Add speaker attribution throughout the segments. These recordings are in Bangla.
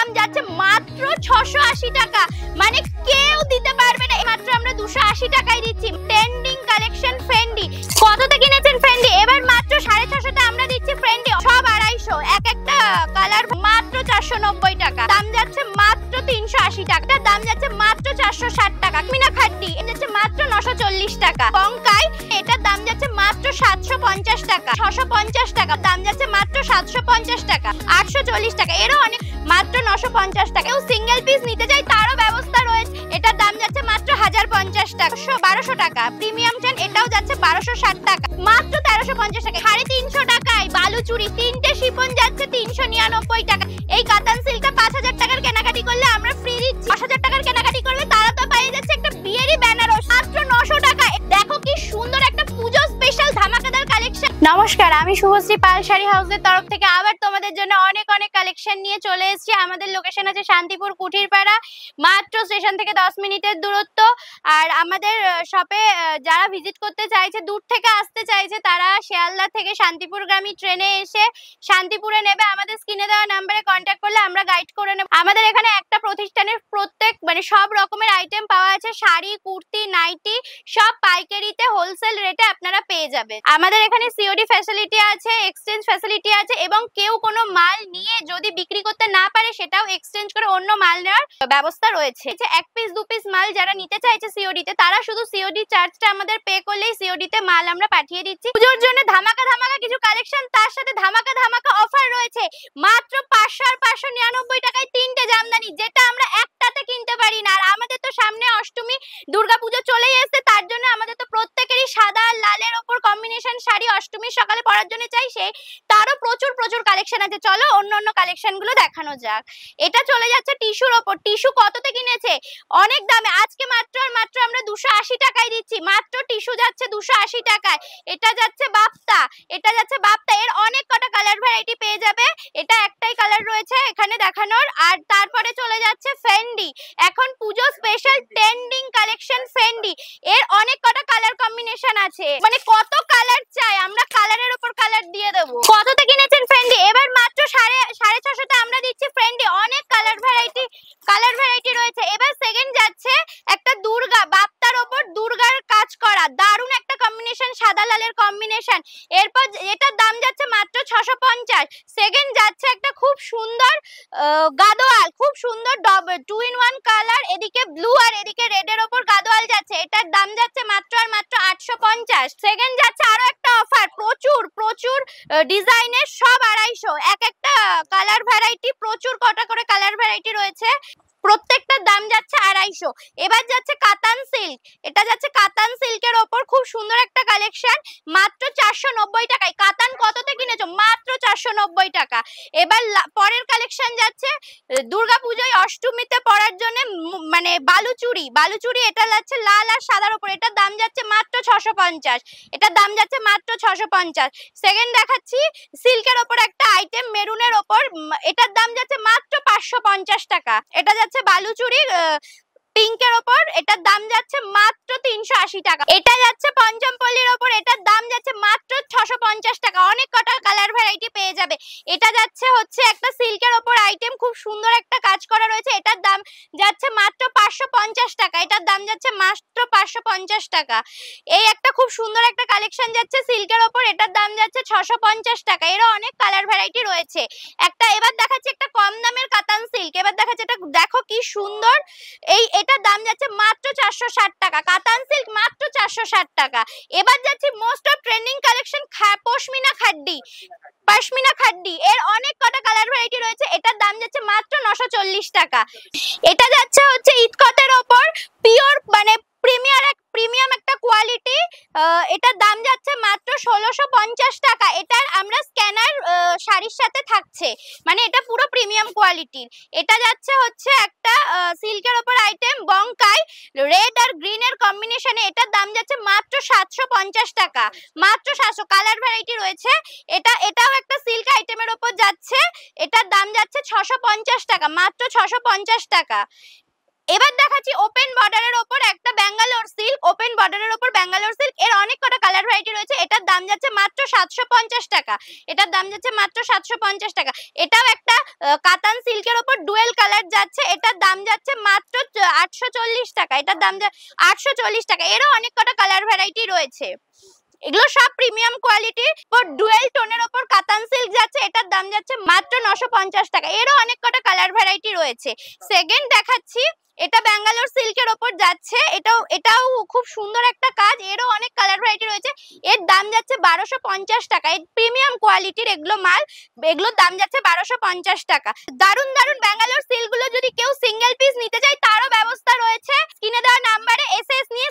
Speaker 1: দাম যাচ্ছে মাত্র 680 টাকা, মানে কেউ দিতে পারবে না, মাত্র আমরা 280 টাকায় দিচ্ছি। ট্রেন্ডিং কালেকশন ফেন্ডি, কততে কিনেছেন ফেন্ডি? এবার মাত্র 650 তে আমরা দিচ্ছি ফেন্ডি, সব 250, এক একটা কালার মাত্র 490 টাকা, দাম যাচ্ছে মাত্র 380 টাকা, দাম যাচ্ছে মাত্র 460 টাকা। মিনা খাড্ডি এটা যাচ্ছে মাত্র 940 টাকা। বঙ্কাই এটার দাম যাচ্ছে মাত্র 750 টাকা, 650 টাকা, দাম যাচ্ছে মাত্র 750 টাকা, 840 টাকা, এরও অনেক, মাত্র 950 টাকা। কেউ সিঙ্গেল পিস নিতে চাই তারও ব্যবস্থা রয়েছে, এটার দাম যাচ্ছে মাত্র 1050 টাকা, 1200 টাকা। প্রিমিয়াম চেন এটাও যাচ্ছে 1260 টাকা, মাত্র 1350 টাকা। 350 টাকায় বালুচুরি, তিনটে শিফন যাচ্ছে 399 টাকা। এই কাতান সিল্কটা 5000 টাকার কেনাকাটি করলে আমরা ফ্রি দিচ্ছি, 10,000 টাকার কেনাকাটি করলে তারা তো পেয়ে যাচ্ছে একটা বিয়েরই বেনারস মাত্র 900 টাকা। দেখো কি সুন্দর একটা পুজো স্পেশাল ধামাকাদার কালেকশন। নমস্কার, আমি শুভশ্রী পাল শাড়ি হাউসের তরফ থেকে আবার তোমাদের জন্য অনেক অনেক কালেকশন নিয়ে চলে এসেছি। আমাদের লোকেশন আছে শান্তিপুর কুঠিরপাড়া, মাত্র স্টেশন থেকে 10 মিনিটের দূরত্ব। আর আমাদের শপে যারা ভিজিট করতে চাইছে, দূর থেকে আসতে চাইছে, তারা শিয়ালদা থেকে শান্তিপুরগামী ট্রেনে এসে শান্তিপুরে নেবে। আমাদের স্ক্রিনে দেওয়া নাম্বারে কন্ট্যাক্ট করলে আমরা গাইড করে নেব। আমাদের এখানে একটা প্রতিষ্ঠানের প্রত্যেক মানে সব রকমের আইটেম পাওয়া আছে, শাড়ি, কুর্তি, নাইটি, সব পাইকারিতে হোলসেল রেটে আপনারা পেয়ে যাবেন। আমাদের এখানে সিওডি ফ্যাসিলিটি আছে, এক্সচেঞ্জ ফ্যাসিলিটি আছে, এবং কেউ কোনো মাল নিয়ে যদি বিক্রি করতে না পারে সেটাও এক্সচেঞ্জ করে অন্য মাল নেওয়ার ব্যবস্থা রয়েছে। এক পিস দু পিস মাল যারা নিতে চাইছে সিওডি তে, তারা শুধু সিওডি চার্জটা আমাদের পে করলেই সিওডি তে মাল আমরা পাঠিয়ে দিচ্ছি। পুজোর জন্য ধামাকা ধামাকা কিছু কালেকশন, তার সাথে ধামাকা ধামাকা অফার রয়েছে। মাত্র 500 আর 599 টাকায় তিনটে জামদানি, যেটা আমরা একটাতে কিনতে পারি না। আর আমাদের তো সামনে অষ্টমী দুর্গাপুজো চলেই এসেছে, তার জন্য আমাদের তো প্রত্যেকেরই সাদা আর লালের ওপর কম্বিনেশন শাড়ি অষ্টমীর সকালে পরার জন্য চাই, সেই তারও প্রচুর প্রচুর কালেকশন আছে। চলো অন্য অন্য কালেকশন গুলো দেখানো যাক। এটা চলে যাচ্ছে টিস্যুর ওপর। টিস্যু কততে কিনেছে? অনেক দামে, আজকে মাত্র আর মাত্র আমরা 280 টাকায় দিচ্ছি। মাত্র টিস্যু যাচ্ছে 280 টাকায়। এটা যাচ্ছে বাপ্তা, এটা যাচ্ছে বাপ্তা, এর অনেক কটা কালার ভ্যারাইটি পেয়ে যাবে। এটা একটাই কালার রয়েছে এখানে দেখানোর। আর তারপরে চলে যাচ্ছে ফেন্ডি, এখন পুজো স্পেশাল ট্রেন্ডিং কালেকশন ফেন্ডি, এর অনেক কটা কালার কম্বিনেশন আছে, মানে কত কালার চাই আমরা কালারের উপর কালার দিয়ে দেবো। কততে কিনেছেন ফেন্ডি? এবার মাত্র 650 তে আমরা দিচ্ছি ফেন্ডি, অনেক কালার ভ্যারাইটি রয়েছে। এবার সেকেন্ড যাচ্ছে একটা দুর্গা, বাপ্তার ওপর দুর্গার কাজ করা, দারুণ একটা কম্বিনেশন, সাদা লালের কম্বিনেশন। এরপর এটার দাম যাচ্ছে মাত্র 650। সেকেন্ড যাচ্ছে একটা খুব সুন্দর গাদোয়াল, খুব সুন্দর 2 in 1 কালার, এদিকে ব্লু আর এদিকে রেড এর ওপর গাদোয়াল যাচ্ছে, এটার দাম যাচ্ছে মাত্র আর মাত্র 850। সেকেন্ড যাচ্ছে আরো একটা অফার, প্রচুর প্রচুর ডিজাইনের, সব 250, এক একটা কালার ভ্যারাইটি, প্রচুর কটা করে কালার ভ্যারাইটি রয়েছে, প্রত্যেকটার দাম যাচ্ছে 250। এবার যাচ্ছে কাতান সিল্ক, এটা যাচ্ছে কাতান সিল্কের ওপর খুব সুন্দর একটা কালেকশন, মাত্র 490 টাকায়। কাতান কততে কিনেছো? মাত্র 490 টাকা। এবার পরের কালেকশন যাচ্ছে দুর্গাপূজায় অষ্টমীতে পরার জন্য, মানে বালুচুরি, এটা যাচ্ছে লাল আর সাদার উপর, এটার দাম যাচ্ছে মাত্র 650, এটার দাম যাচ্ছে মাত্র 650। সেকেন্ড দেখাচ্ছি সিল্কের ওপর একটা আইটেম, মেরুনের ওপর, এটার দাম যাচ্ছে মাত্র 550 টাকা। এটা যাচ্ছে বালুচুরির পিঙ্কের ওপর, এটার দাম যাচ্ছে মাত্র 380 টাকা। এটা যাচ্ছে পঞ্চমপল্লীর ওপর, এটার দাম যাচ্ছে মাত্র 650 টাকা, অনেক কটা কালার ভ্যারাইটি পেয়ে যাবে। এটা যাচ্ছে হচ্ছে একটা সিল্কের ওপর আইটেম, খুব সুন্দর একটা কাজ করা রয়েছে, এটার দাম যাচ্ছে মাত্র 550 টাকা, এটার দাম যাচ্ছে মাত্র 550 টাকা। এই একটা খুব সুন্দর একটা কালেকশন যাচ্ছে সিল্কের ওপর, এটার দাম যাচ্ছে 650 টাকা, এরও অনেক কালার ভ্যারাইটি রয়েছে। এবার দেখাচ্ছি একটা কম দামের কাতান সিল্ক, এবার দেখাচ্ছি এটা, দেখো কি সুন্দর, এটার দাম যাচ্ছে মাত্র 460 টাকা, কাতান সিল্ক মাত্র 460 টাকা। এবার যাচ্ছি most of trending collection pashmina khaddi, এর অনেক কটা কালার ভ্যারাইটি রয়েছে, এটার দাম যাচ্ছে মাত্র 940 টাকা। এটা যাচ্ছে হচ্ছে ইতকতের ওপর পিওর, মানে প্রিমিয়াম একটা কোয়ালিটি, এটার দাম যাচ্ছে মাত্র 1650 টাকা। এটার আমরা স্ক্যানার শাড়ির সাথে থাকছে, মানে এটা পুরো প্রিমিয়াম কোয়ালিটির। এটা যাচ্ছে হচ্ছে একটা সিল্কের ওপর আইটেম, বঙ্কাই রেড আর গ্রিন এর কম্বিনেশনে, এটার দাম যাচ্ছে মাত্র 750 টাকা, মাত্র 700, কালার ভ্যারাইটি রয়েছে। এটাও একটা সিল্ক আইটেমের ওপর যাচ্ছে, এটার দাম যাচ্ছে 650 টাকা, মাত্র 650 টাকা। এবার দেখাচ্ছি ওপেন বর্ডারের ওপর একটা ব্যাঙ্গালোর সিল্ক, ওপেন বর্ডারের ওপর ব্যাঙ্গালোর সিল্ক। এর অনেক কটা কালার ভ্যারাইটি রয়েছে। এটার দাম যাচ্ছে মাত্র 750 টাকা। এটার দাম যাচ্ছে মাত্র 750 টাকা। এটাও একটা কাতান সিল্কের ওপর ডুয়েল কালার যাচ্ছে। এটার দাম যাচ্ছে মাত্র 840 টাকা। এটার দাম 840 টাকা। এরও অনেক কটা কালার ভ্যারাইটি রয়েছে। এগুলো সব প্রিমিয়াম কোয়ালিটির ডুয়েল টোনের ওপর কাতান সিল্ক যাচ্ছে। এটার দাম যাচ্ছে মাত্র 950 টাকা। এরও অনেক কটা কালার ভ্যারাইটি রয়েছে। সেকেন্ড দেখাচ্ছি, এটা ব্যাঙ্গালোর সিল্কের ওপর যাচ্ছে। এটাও খুব সুন্দর একটা কাজ। এরও অনেক কালার ভ্যারাইটি রয়েছে। এর দাম যাচ্ছে 1250 টাকা। এর প্রিমিয়াম কোয়ালিটির এগুলো মাল, এগুলোর দাম যাচ্ছে 1250 টাকা। দারুন দারুন ব্যাঙ্গালোর সিল্ক গুলো যদি কেউ সিঙ্গেল পিস নিতে চায় তারও ব্যবস্থা রয়েছে। স্ক্রিনে দেওয়া নাম্বারে এসএস নিয়ে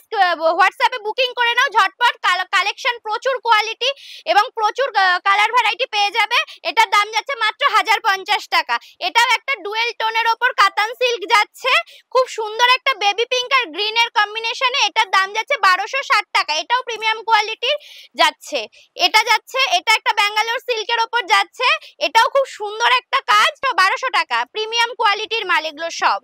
Speaker 1: হোয়াটসঅ্যাপে বুকিং করে নাও ঝটপট। কালেকশন প্রচুর কোয়ালিটি এবং প্রচুর কালার ভ্যারাইটি পেয়ে যাবে। এটার দাম যাচ্ছে মাত্র 1050 টাকা। এটাও একটা ডুয়েল টোনের ওপর কাতান সিল্ক যাচ্ছে। খুব সুন্দর একটা বেবি পিঙ্ক আর গ্রিন এর কম্বিনেশনে। এটার দাম যাচ্ছে 1260 টাকা। এটাও প্রিমিয়াম কোয়ালিটির যাচ্ছে। এটা একটা ব্যাঙ্গালোর সিল্কের ওপর যাচ্ছে। এটাও খুব সুন্দর একটা কাজ। 1200 টাকা। প্রিমিয়াম কোয়ালিটির মাল এগুলো সব।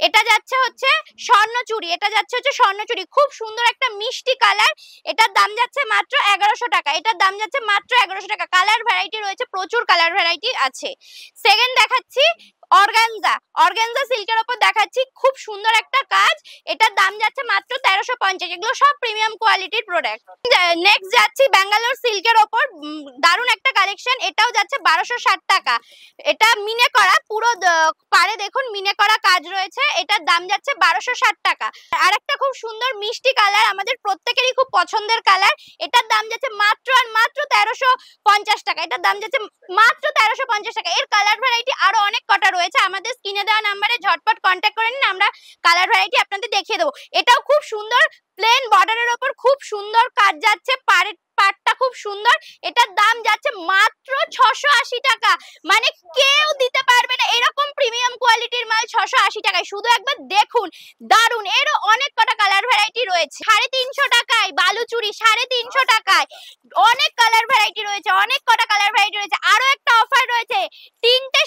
Speaker 1: এটা যাচ্ছে হচ্ছে স্বর্ণচুরি। খুব সুন্দর একটা মিষ্টি কালার। এটার দাম যাচ্ছে মাত্র 1100 টাকা। এটার দাম যাচ্ছে মাত্র 1100 টাকা। কালার ভ্যারাইটি রয়েছে, প্রচুর কালার ভ্যারাইটি আছে। সেকেন্ড দেখাচ্ছি অর্গানজা সিল্কের উপর দেখাচ্ছি। খুব সুন্দর একটা কাজ। এটার দাম যাচ্ছে মাত্র 1350। এগুলো সব প্রিমিয়াম কোয়ালিটির প্রোডাক্ট। নেক্সট যাচ্ছি ব্যাঙ্গালোর সিল্কের উপর। দারুণ একটা কালেকশন। এটাও যাচ্ছে 1260 টাকা। এটা মিনে করা, পুরো পারে দেখুন মিনে করা কাজ রয়েছে। এটার দাম যাচ্ছে 1260 টাকা। আর একটা খুব সুন্দর মিষ্টি কালার, আমাদের প্রত্যেকেরই খুব পছন্দের কালার। এটার দাম যাচ্ছে মাত্র 1350 টাকা। এটার দাম যাচ্ছে মাত্র 1350 টাকা। এর কালার ভ্যারাইটি আরো অনেক কটা রয়েছে। আমাদের স্ক্রিনে দেওয়া নাম্বারে ঝটপট কন্ট্যাক্ট করে নিন, আমরা কালার ভ্যারাইটি আপনাদের দেখিয়ে দেবো। এটাও খুব সুন্দর প্লেন বর্ডারের ওপর খুব সুন্দর কাজ যাচ্ছে। পাটটা খুব সুন্দর। এটার দাম যাচ্ছে মাত্র 680 টাকা। মানে কেউ দিতে পারবে না এরকম প্রিমিয়াম কোয়ালিটির মাল 680 টাকায়। শুধু একবার দেখুন, দারুন। এরও অনেক কটা কালার ভ্যারাইটি রয়েছে। 350 টাকায় বালুচুরি, 350 টাকায় অনেক কালার ভ্যারাইটি রয়েছে। অনেক কটা কালার ভ্যারাইটি রয়েছে। আরো একটা অফার রয়েছে, তিনটে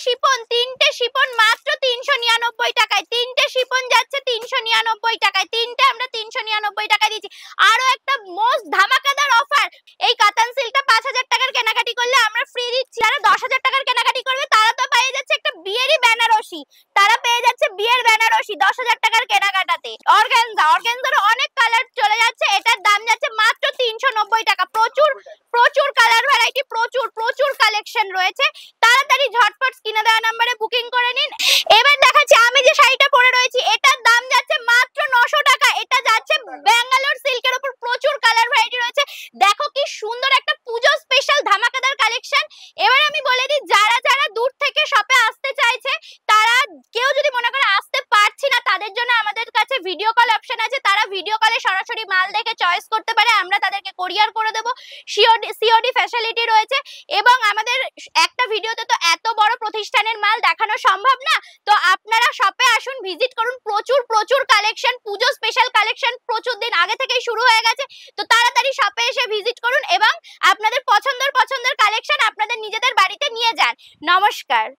Speaker 1: শিপন মাত্র 399 টাকায়। তিনটে শিপন যাচ্ছে 399 টাকায়। তিনটে আমরা 399 টাকায় দিচ্ছি। আরো একটা মোস্ট ধামাকাদার অফার, এই কাতান সিল্কটা 5000 টাকার কেনাকাটি করলে আমরা ফ্রি দিচ্ছি। যারা 10000 টাকার কেনাকাটি করবে তারা তো পেয়ে যাচ্ছে একটা বিয়েরই বেনারসি। তারা পেয়ে যাচ্ছে বিয়ের বেনারসি 10000 টাকার কেনাকাটাতে। অর্গানজার অনেক কালার চলে যাচ্ছে। এটার দাম যাচ্ছে মাত্র 390 টাকা। প্রচুর কালার ভ্যারাইটি, প্রচুর কালেকশন রয়েছে। তাড়াতাড়ি ঝটপট স্ক্রিনে দেওয়া নম্বরে বুকিং করে নিন। এবার দেখাচ্ছি আমি যে শাড়িটা পরে রয়েছি। এটার দাম যাচ্ছে মাত্র 900 টাকা। এটা যাচ্ছে ব্যাঙ্গালোর সিল্কের উপর। প্রচুর কালার ভ্যারাইটি রয়েছে। দেখো কি সুন্দর একটা পুজো স্পেশাল ধামাকাদার কালেকশন। এবার আমি বলে দিই, যারা যারা দূর থেকে শপে আসতে চাইছে, তারা কেউ যদি মনে করে আসতে পারছি না, তাদের জন্য আমাদের কাছে ভিডিও কল অপশন আছে। তারা ভিডিও কলে সরাসরি মাল দেখে চয়েস করতে পারে। আমরা তাদেরকে কোরিয়ার করে দেবো। সিওডি ফ্যাসিলিটি রয়েছে। এবং আমাদের একটা ভিডিওতে তো এত বড় প্রতিষ্ঠানের মাল দেখানো সম্ভব না। তো আপনারা শপে আসুন, ভিজিট করুন। প্রচুর কালেকশন, পুজো স্পেশাল কালেকশন প্রচুর দিন আগে থেকেই শুরু হয়ে গেছে। তো তাড়াতাড়ি শপে এসে ভিজিট করুন এবং আপনাদের পছন্দের কালেকশন আপনাদের নিজেদের বাড়িতে নিয়ে যান। নমস্কার।